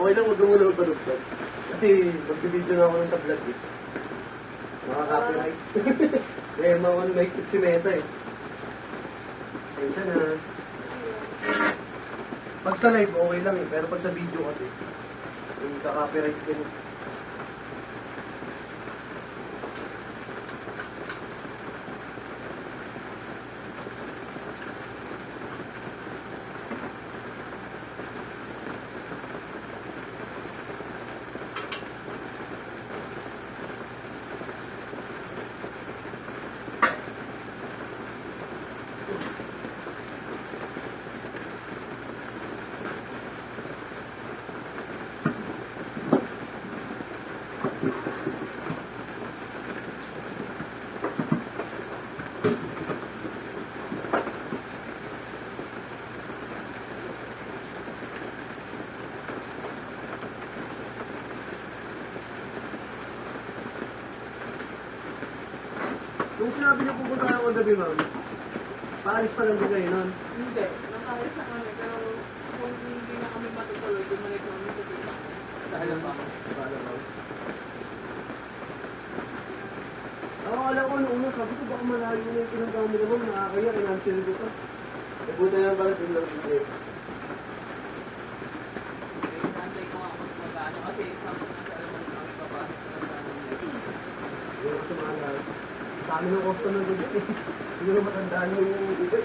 Okay lang, huwag mo naman padugtog. Kasi mag-video na ako nun sa vlog eh. Makaka-copyright. Kaya makaka-copyright si Meta eh. Ayun na. Pag sa live, okay lang eh. Pero pag sa video kasi, yung ka-copyright din. Nung sinabi niyo pupunta kayo kagabi, ma'am, paalis pa lang din kayo nun? Hindi. Nakaalis na kami. Pero kung hindi na kami matutuloy, bumalik kami sa Pisa. Dahil ang bang. Oo, alam ko, nung una, sabi ko baka malayo na yung pinagkami naman, nakakaya, kinansel ko pa. Nabuta na pala, din lang si Jeff. Hinantay ko nga kung magkano. Kasi sabi nga sa alam ng house pa pa. Yung kasi mga sa amin ng customer ko din eh. Hindi na matandaan yung iba.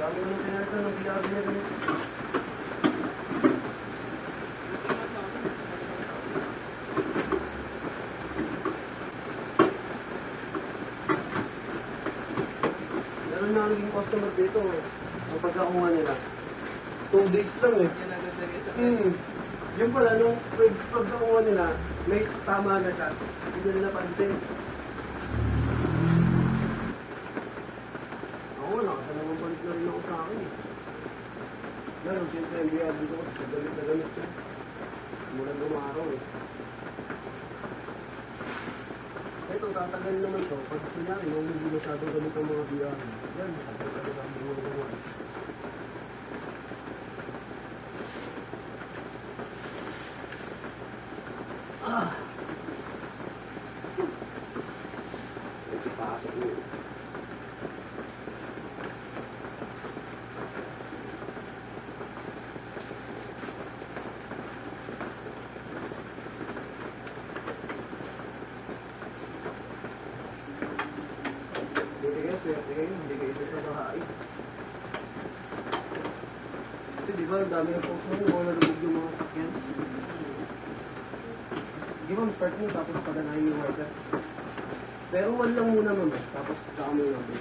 Dami ko nung pinagka ng biyahe na ganito. Meron na naging customer dito. Ang pagkakuha nila. 2 days lang eh. Yan ang ganda sa Yung pala, nung pagkakuha nila, may tama na siya. Hindi nila napansin. Ako, nakasanamang balik na rin ako sa akin eh. Meron, siyempre, hindi abi ko. Nagamit na gamit ko. Mula lumaraw eh. Ito, tatagal naman to. Pag pinari, nung hindi masyadong gamit ang mga biyahe. Yan, tatagal ang mga gawa. Ito, pasok mo. Swerte kayo, hindi kayo ito sa bahay. Kasi di ba, ang dami ng post mo, mga nalubog yung mga sakyan. Sige ma'am, start mo, tapos paganahin yung order. Pero 1 lang muna ma'am, tapos saka mo yung order.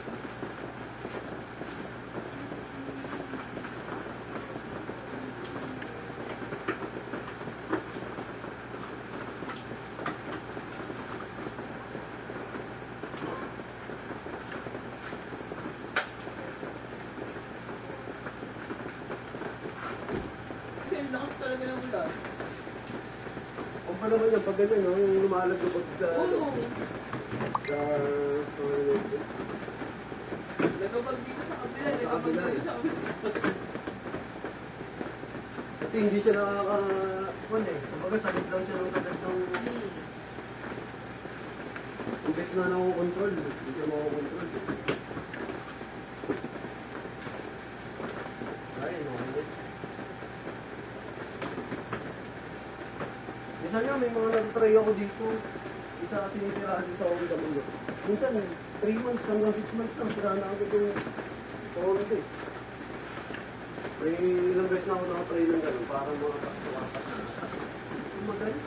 Kasi ang lakas talaga ng ulan. Kung pa naman yan, pag ganyan, no, yung lumalagabag sa... Oo. Sa... Nagabag dito sa kabila. Sa Nagabag kabila, dito eh. sa kabila. Kasi hindi siya nakaka... eh. Kumbaga, sagad lang siya ng sagad ng... Imbes na nakukontrol, hindi siya makukontrol. Ayun, okay. Minsan nga, may mga nag-try ako dito. Isa sinisiraan din sa OWD. Minsan, 3 months hanggang 6 months lang, sira na agad yung OWD. May ilang beses na ako nakatry ng gano'n, parang mga kapsawakas na. Magaling.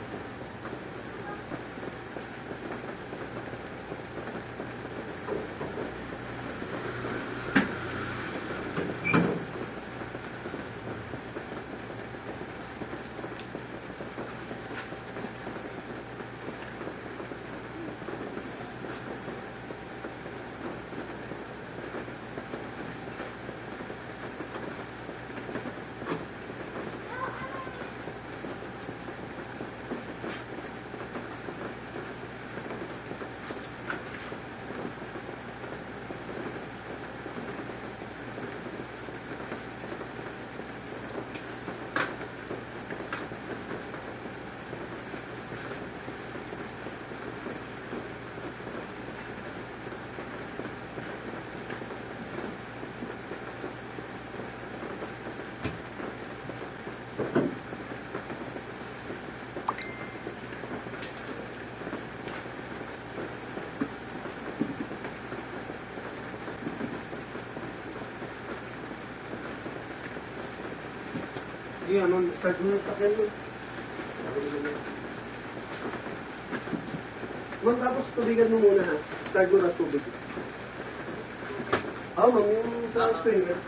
Sige, ano, start mo na sa sakyan mo. Ma'am, tapos tubigan mo muna ha. Start mo na sa tubig. Ah, ma'am, yung sa sprinkler.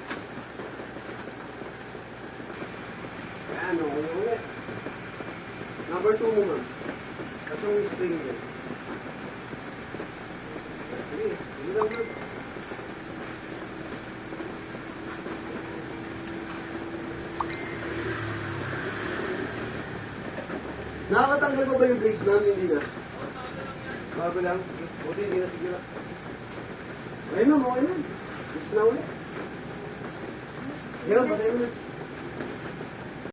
Yan, okay na ulit. Number 2 mo, ma'am. Tapos yung sprinkler. Sige, sige lang, ma'am. Nakakatanggal mo ba yung blade, ma'am? Hindi na. Bago lang. Sige. Buti, hindi na sigura. Okay, ma'am. Okay, ma'am. Fix na ulit. Yan, patay mo na.